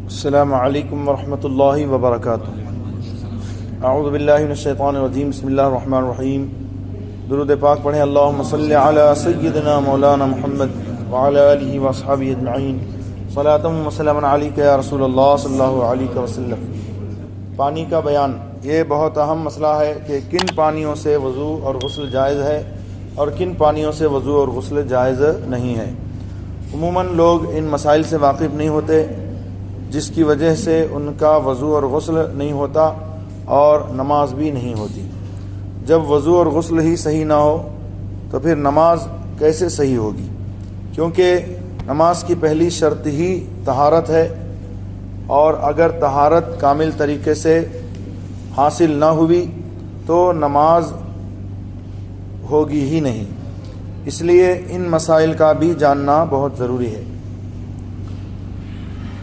السلام علیکم ورحمۃ اللہ وبرکاتہ۔ اعوذ باللہ من الشیطان الرجیم، بسم اللہ الرحمن الرحیم۔ درود پاک پڑھیں۔ اللہم صلی علی سیدنا مولانا محمد وعلی آلہ واصحابہ اجمعین، صلاۃ و سلاما علیک یا رسول اللہ صلی اللہ علیہ وسلم۔ پانی کا بیان، یہ بہت اہم مسئلہ ہے کہ کن پانیوں سے وضو اور غسل جائز ہے اور کن پانیوں سے وضو اور غسل جائز نہیں ہے۔ عموماً لوگ ان مسائل سے واقف نہیں ہوتے، جس کی وجہ سے ان کا وضو اور غسل نہیں ہوتا اور نماز بھی نہیں ہوتی۔ جب وضو اور غسل ہی صحیح نہ ہو تو پھر نماز کیسے صحیح ہوگی؟ کیونکہ نماز کی پہلی شرط ہی طہارت ہے، اور اگر طہارت کامل طریقے سے حاصل نہ ہوئی تو نماز ہوگی ہی نہیں۔ اس لیے ان مسائل کا بھی جاننا بہت ضروری ہے۔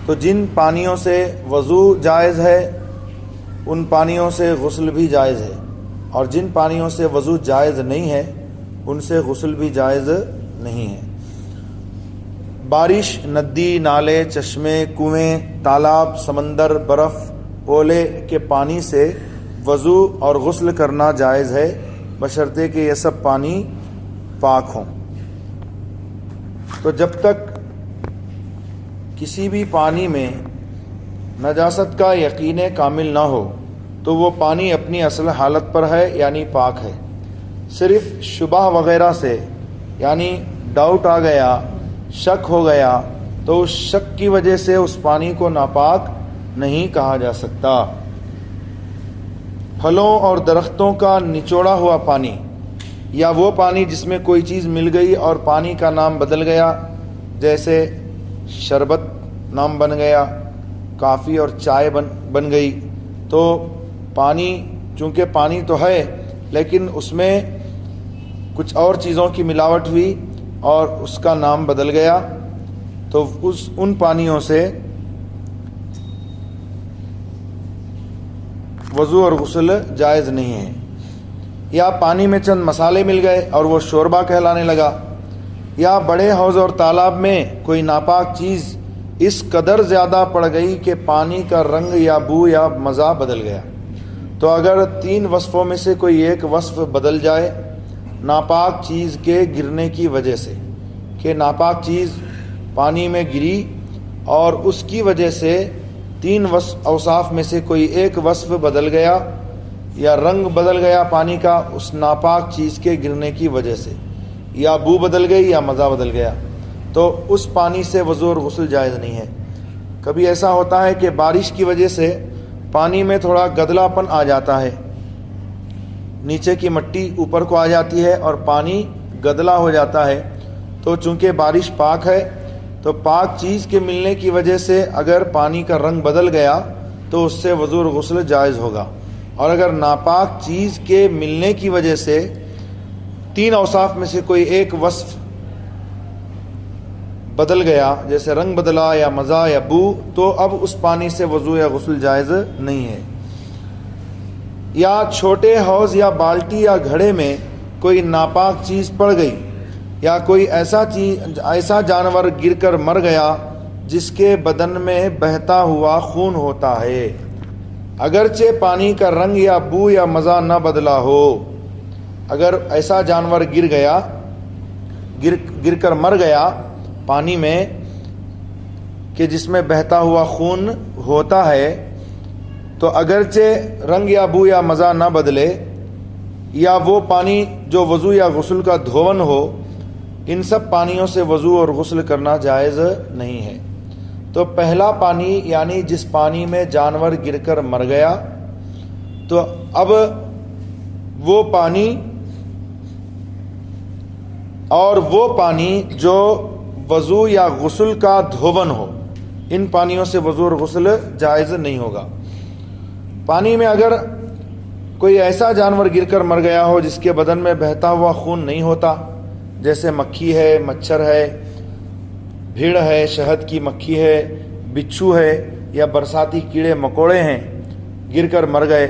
تو جن پانیوں سے وضو جائز ہے ان پانیوں سے غسل بھی جائز ہے، اور جن پانیوں سے وضو جائز نہیں ہے ان سے غسل بھی جائز نہیں ہے۔ بارش، ندی، نالے، چشمے، کنویں، تالاب، سمندر، برف، اولے کے پانی سے وضو اور غسل کرنا جائز ہے، بشرطے کہ یہ سب پانی پاک ہوں۔ تو جب تک کسی بھی پانی میں نجاست کا یقین کامل نہ ہو تو وہ پانی اپنی اصل حالت پر ہے، یعنی پاک ہے۔ صرف شبہ وغیرہ سے، یعنی ڈاؤٹ آ گیا، شک ہو گیا، تو اس شک کی وجہ سے اس پانی کو ناپاک نہیں کہا جا سکتا۔ پھلوں اور درختوں کا نچوڑا ہوا پانی، یا وہ پانی جس میں کوئی چیز مل گئی اور پانی کا نام بدل گیا، جیسے شربت نام بن گیا، کافی اور چائے بن گئی، تو پانی چونکہ پانی تو ہے لیکن اس میں کچھ اور چیزوں کی ملاوٹ ہوئی اور اس کا نام بدل گیا، تو ان پانیوں سے وضو اور غسل جائز نہیں ہے۔ یا پانی میں چند مسالے مل گئے اور وہ شوربہ کہلانے لگا، یا بڑے حوض اور تالاب میں کوئی ناپاک چیز اس قدر زیادہ پڑ گئی کہ پانی کا رنگ یا بو یا مزہ بدل گیا، تو اگر تین وصفوں میں سے کوئی ایک وصف بدل جائے ناپاک چیز کے گرنے کی وجہ سے، کہ ناپاک چیز پانی میں گری اور اس کی وجہ سے تین اوصاف میں سے کوئی ایک وصف بدل گیا یا رنگ بدل گیا پانی کا اس ناپاک چیز کے گرنے کی وجہ سے، یا بو بدل گئی یا مزہ بدل گیا، تو اس پانی سے وضو اور غسل جائز نہیں ہے۔ کبھی ایسا ہوتا ہے کہ بارش کی وجہ سے پانی میں تھوڑا گدلا پن آ جاتا ہے، نیچے کی مٹی اوپر کو آ جاتی ہے اور پانی گدلا ہو جاتا ہے، تو چونکہ بارش پاک ہے تو پاک چیز کے ملنے کی وجہ سے اگر پانی کا رنگ بدل گیا تو اس سے وضو اور غسل جائز ہوگا، اور اگر ناپاک چیز کے ملنے کی وجہ سے تین اوصاف میں سے کوئی ایک وصف بدل گیا، جیسے رنگ بدلا یا مزہ یا بو، تو اب اس پانی سے وضو یا غسل جائز نہیں ہے۔ یا چھوٹے حوض یا بالٹی یا گھڑے میں کوئی ناپاک چیز پڑ گئی، یا کوئی ایسا جانور گر کر مر گیا جس کے بدن میں بہتا ہوا خون ہوتا ہے، اگرچہ پانی کا رنگ یا بو یا مزہ نہ بدلا ہو۔ اگر ایسا جانور گر کر مر گیا پانی میں کہ جس میں بہتا ہوا خون ہوتا ہے، تو اگرچہ رنگ یا بو یا مزہ نہ بدلے، یا وہ پانی جو وضو یا غسل کا دھون ہو، ان سب پانیوں سے وضو اور غسل کرنا جائز نہیں ہے۔ تو پہلا پانی، یعنی جس پانی میں جانور گر کر مر گیا، تو اب وہ پانی اور وہ پانی جو وضو یا غسل کا دھون ہو، ان پانیوں سے وضو اور غسل جائز نہیں ہوگا۔ پانی میں اگر کوئی ایسا جانور گر کر مر گیا ہو جس کے بدن میں بہتا ہوا خون نہیں ہوتا، جیسے مکھی ہے، مچھر ہے، بھیڑ ہے، شہد کی مکھی ہے، بچھو ہے، یا برساتی کیڑے مکوڑے ہیں، گر کر مر گئے،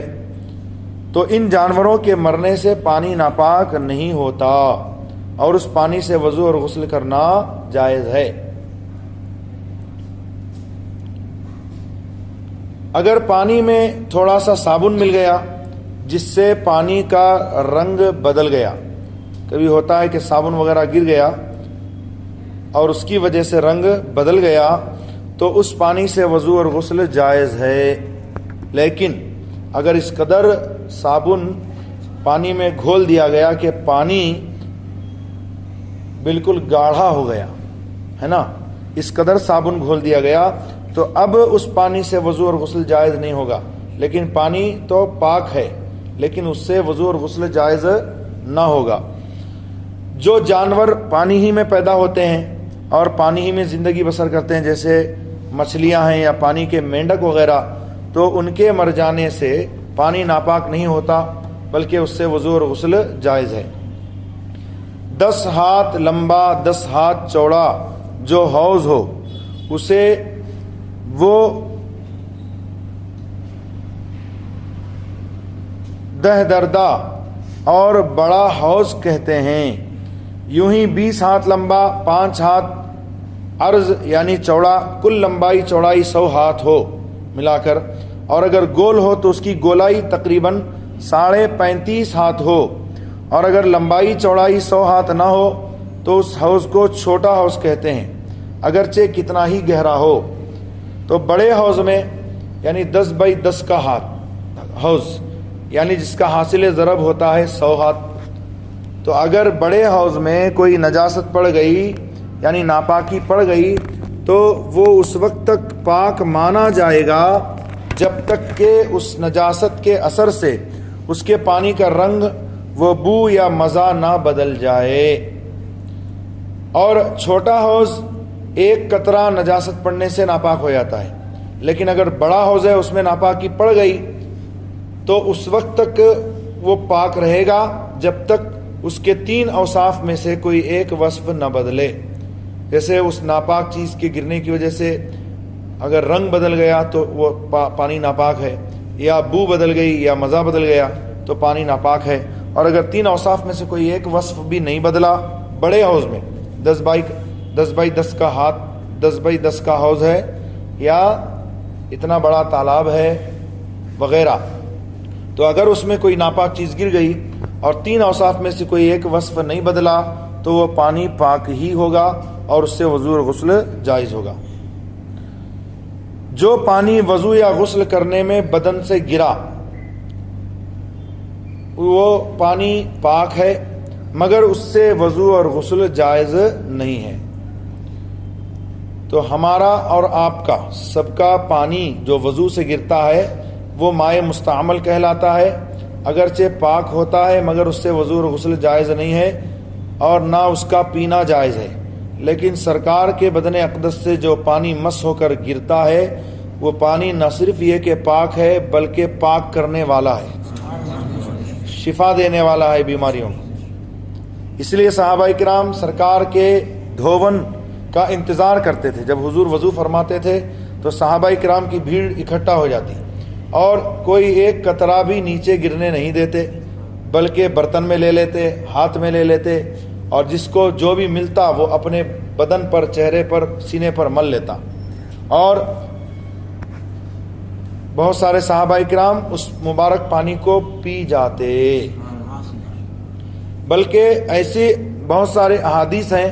تو ان جانوروں کے مرنے سے پانی ناپاک نہیں ہوتا، اور اس پانی سے وضو اور غسل کرنا جائز ہے۔ اگر پانی میں تھوڑا سا صابن مل گیا جس سے پانی کا رنگ بدل گیا، کبھی ہوتا ہے کہ صابن وغیرہ گر گیا اور اس کی وجہ سے رنگ بدل گیا، تو اس پانی سے وضو اور غسل جائز ہے۔ لیکن اگر اس قدر صابن پانی میں گھول دیا گیا کہ پانی بالکل گاڑھا ہو گیا ہے نا، اس قدر صابن گھول دیا گیا، تو اب اس پانی سے وضو اور غسل جائز نہیں ہوگا۔ لیکن پانی تو پاک ہے، لیکن اس سے وضو اور غسل جائز نہ ہوگا۔ جو جانور پانی ہی میں پیدا ہوتے ہیں اور پانی ہی میں زندگی بسر کرتے ہیں، جیسے مچھلیاں ہیں یا پانی کے مینڈک وغیرہ، تو ان کے مر جانے سے پانی ناپاک نہیں ہوتا، بلکہ اس سے وضو اور غسل جائز ہے۔ 10 ہاتھ لمبا 10 ہاتھ چوڑا جو حوض ہو اسے وہ دہ دردہ اور بڑا حوض کہتے ہیں۔ یوں ہی 20 ہاتھ لمبا 5 ہاتھ عرض یعنی چوڑا، کل لمبائی چوڑائی 100 ہاتھ ہو ملا کر، اور اگر گول ہو تو اس کی گولائی تقریباً 35.5 ہاتھ ہو، اور اگر لمبائی چوڑائی 100 ہاتھ نہ ہو تو اس حوض کو چھوٹا حوض کہتے ہیں، اگرچہ کتنا ہی گہرا ہو۔ تو بڑے حوض میں یعنی 10 بائی 10 کا ہاتھ حوض، یعنی جس کا حاصل ضرب ہوتا ہے 100 ہاتھ، تو اگر بڑے حوض میں کوئی نجاست پڑ گئی یعنی ناپاکی پڑ گئی تو وہ اس وقت تک پاک مانا جائے گا جب تک کہ اس نجاست کے اثر سے اس کے پانی کا رنگ، وہ بو یا مزہ نہ بدل جائے۔ اور چھوٹا حوض ایک قطرہ نجاست پڑنے سے ناپاک ہو جاتا ہے، لیکن اگر بڑا حوض ہے اس میں ناپاکی پڑ گئی تو اس وقت تک وہ پاک رہے گا جب تک اس کے 3 اوصاف میں سے کوئی ایک وصف نہ بدلے۔ جیسے اس ناپاک چیز کے گرنے کی وجہ سے اگر رنگ بدل گیا تو وہ پانی ناپاک ہے، یا بو بدل گئی یا مزہ بدل گیا تو پانی ناپاک ہے۔ اور اگر 3 اوصاف میں سے کوئی ایک وصف بھی نہیں بدلا، بڑے حوض میں 10 بائی 10 کا ہاتھ 10 بائی 10 کا حوض ہے یا اتنا بڑا تالاب ہے وغیرہ، تو اگر اس میں کوئی ناپاک چیز گر گئی اور 3 اوصاف میں سے کوئی ایک وصف نہیں بدلا تو وہ پانی پاک ہی ہوگا اور اس سے وضو اور غسل جائز ہوگا۔ جو پانی وضو یا غسل کرنے میں بدن سے گرا وہ پانی پاک ہے، مگر اس سے وضو اور غسل جائز نہیں ہے۔ تو ہمارا اور آپ کا سب کا پانی جو وضو سے گرتا ہے وہ مائع مستعمل کہلاتا ہے، اگرچہ پاک ہوتا ہے مگر اس سے وضو اور غسل جائز نہیں ہے اور نہ اس کا پینا جائز ہے۔ لیکن سرکار کے بدن اقدس سے جو پانی مس ہو کر گرتا ہے وہ پانی نہ صرف یہ کہ پاک ہے بلکہ پاک کرنے والا ہے، شفا دینے والا ہے بیماریوں کو۔ اس لیے صحابہ کرام سرکار کے دھون کا انتظار کرتے تھے۔ جب حضور وضو فرماتے تھے تو صحابہ کرام کی بھیڑ اکٹھا ہو جاتی اور کوئی ایک قطرہ بھی نیچے گرنے نہیں دیتے، بلکہ برتن میں لے لیتے، ہاتھ میں لے لیتے، اور جس کو جو بھی ملتا وہ اپنے بدن پر، چہرے پر، سینے پر مل لیتا۔ اور بہت سارے صحابہ کرام اس مبارک پانی کو پی جاتے۔ بلکہ ایسی بہت سارے احادیث ہیں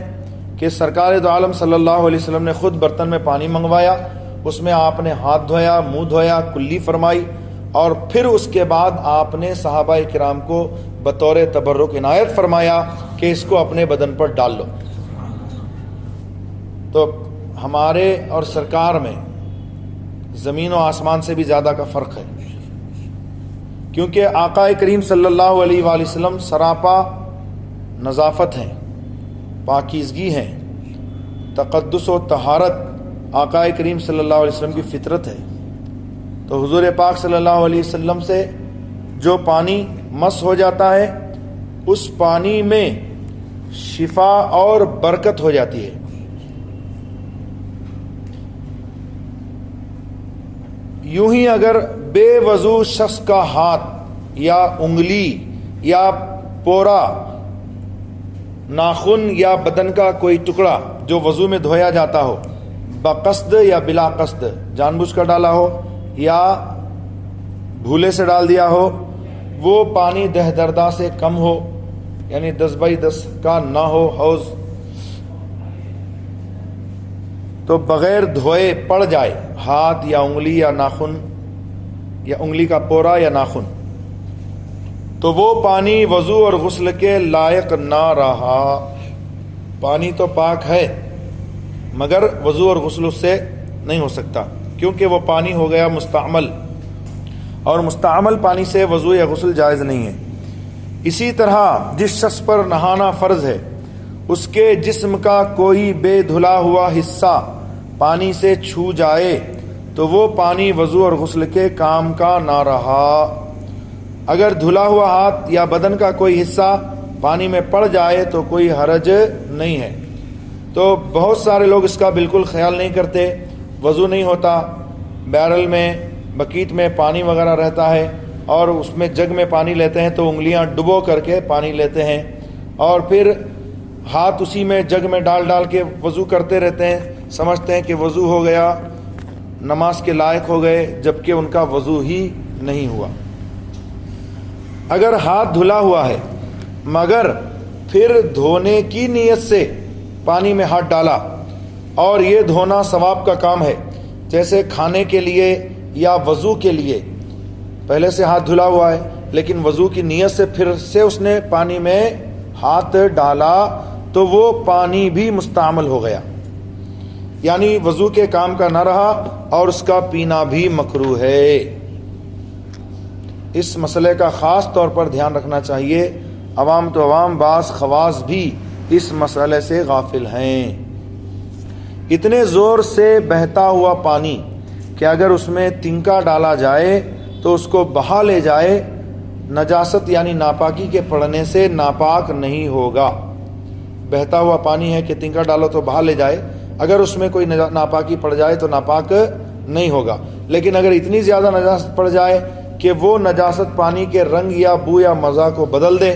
کہ سرکار دو عالم صلی اللہ علیہ وسلم نے خود برتن میں پانی منگوایا، اس میں آپ نے ہاتھ دھویا، منہ دھویا، کلی فرمائی، اور پھر اس کے بعد آپ نے صحابہ کرام کو بطور تبرک عنایت فرمایا کہ اس کو اپنے بدن پر ڈال لو۔ تو ہمارے اور سرکار میں زمین و آسمان سے بھی زیادہ کا فرق ہے، کیونکہ آقا کریم صلی اللہ علیہ وآلہ وسلم سراپا نظافت ہیں، پاکیزگی ہیں، تقدس و طہارت آقا کریم صلی اللہ علیہ وسلم کی فطرت ہے۔ تو حضور پاک صلی اللہ علیہ وسلم سے جو پانی مس ہو جاتا ہے اس پانی میں شفا اور برکت ہو جاتی ہے۔ یوں ہی اگر بے وضو شخص کا ہاتھ یا انگلی یا پورا ناخن یا بدن کا کوئی ٹکڑا جو وضو میں دھویا جاتا ہو، بقصد یا بلا قصد، جان بوجھ کر ڈالا ہو یا بھولے سے ڈال دیا ہو، وہ پانی 10 دردہ سے کم ہو، یعنی 10/10 کا نہ ہو حوض، تو بغیر دھوئے پڑ جائے ہاتھ یا انگلی یا ناخن یا انگلی کا پورا یا ناخن، تو وہ پانی وضو اور غسل کے لائق نہ رہا۔ پانی تو پاک ہے مگر وضو اور غسل اس سے نہیں ہو سکتا، کیونکہ وہ پانی ہو گیا مستعمل، اور مستعمل پانی سے وضو یا غسل جائز نہیں ہے۔ اسی طرح جس شخص پر نہانا فرض ہے، اس کے جسم کا کوئی بے دھلا ہوا حصہ پانی سے چھو جائے تو وہ پانی وضو اور غسل کے کام کا نہ رہا۔ اگر دھلا ہوا ہاتھ یا بدن کا کوئی حصہ پانی میں پڑ جائے تو کوئی حرج نہیں ہے۔ تو بہت سارے لوگ اس کا بالکل خیال نہیں کرتے، وضو نہیں ہوتا، بیرل میں بکیٹ میں پانی وغیرہ رہتا ہے اور اس میں جگ میں پانی لیتے ہیں تو انگلیاں ڈبو کر کے پانی لیتے ہیں اور پھر ہاتھ اسی میں جگ میں ڈال کے وضو کرتے رہتے ہیں، سمجھتے ہیں کہ وضو ہو گیا، نماز کے لائق ہو گئے، جبکہ ان کا وضو ہی نہیں ہوا۔ اگر ہاتھ دھلا ہوا ہے مگر پھر دھونے کی نیت سے پانی میں ہاتھ ڈالا اور یہ دھونا ثواب کا کام ہے، جیسے کھانے کے لیے یا وضو کے لیے، پہلے سے ہاتھ دھلا ہوا ہے لیکن وضو کی نیت سے پھر سے اس نے پانی میں ہاتھ ڈالا تو وہ پانی بھی مستعمل ہو گیا، یعنی وضو کے کام کا نہ رہا اور اس کا پینا بھی مکروہ ہے۔ اس مسئلے کا خاص طور پر دھیان رکھنا چاہیے، عوام تو عوام، بعض خواص بھی اس مسئلے سے غافل ہیں۔ اتنے زور سے بہتا ہوا پانی کہ اگر اس میں تنکا ڈالا جائے تو اس کو بہا لے جائے، نجاست یعنی ناپاکی کے پڑنے سے ناپاک نہیں ہوگا۔ بہتا ہوا پانی ہے کہ تنکا ڈالو تو بہا لے جائے، اگر اس میں کوئی ناپاکی پڑ جائے تو ناپاک نہیں ہوگا، لیکن اگر اتنی زیادہ نجاست پڑ جائے کہ وہ نجاست پانی کے رنگ یا بو یا مزہ کو بدل دے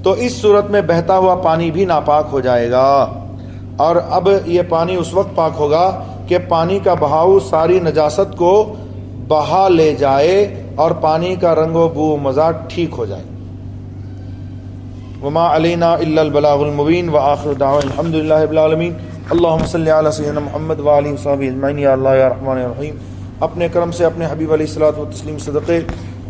تو اس صورت میں بہتا ہوا پانی بھی ناپاک ہو جائے گا، اور اب یہ پانی اس وقت پاک ہوگا کہ پانی کا بہاؤ ساری نجاست کو بہا لے جائے اور پانی کا رنگ و بو و مزہ ٹھیک ہو جائے۔ وما علینا الا البلاغ المبین وآخر دعوانا الحمدللہ رب العالمین۔ اللہم صلی علی سیدنا محمد وآلہ وصحبہ اجمعین۔ یا اللہ یا رحمن یا رحیم، اپنے کرم سے اپنے حبیب علیہ الصلوۃ والتسلیم صدقے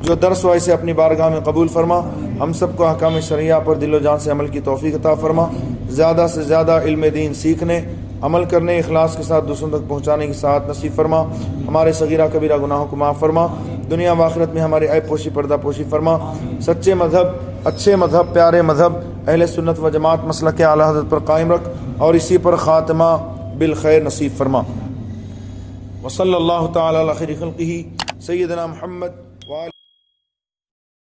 جو درس ہوئے سے اپنی بارگاہ میں قبول فرما، ہم سب کو احکام شرعیہ پر دل و جان سے عمل کی توفیق عطا فرما، زیادہ سے زیادہ علم دین سیکھنے، عمل کرنے، اخلاص کے ساتھ دوسروں تک پہنچانے کی سعادت نصیب فرما، ہمارے صغیرہ کبیرہ گناہوں کو معاف فرما، دنیا و آخرت میں ہمارے عیب پوشی پردہ پوشی فرما، سچے مذہب، اچھے مذہب، پیارے مذہب، اہل سنت و جماعت مسلک اعلی حضرت پر قائم رکھ اور اسی پر خاتمہ بالخیر نصیب فرما۔ وصلی اللہ تعالی علی خیر خلقہ سیدنا محمد وآلہ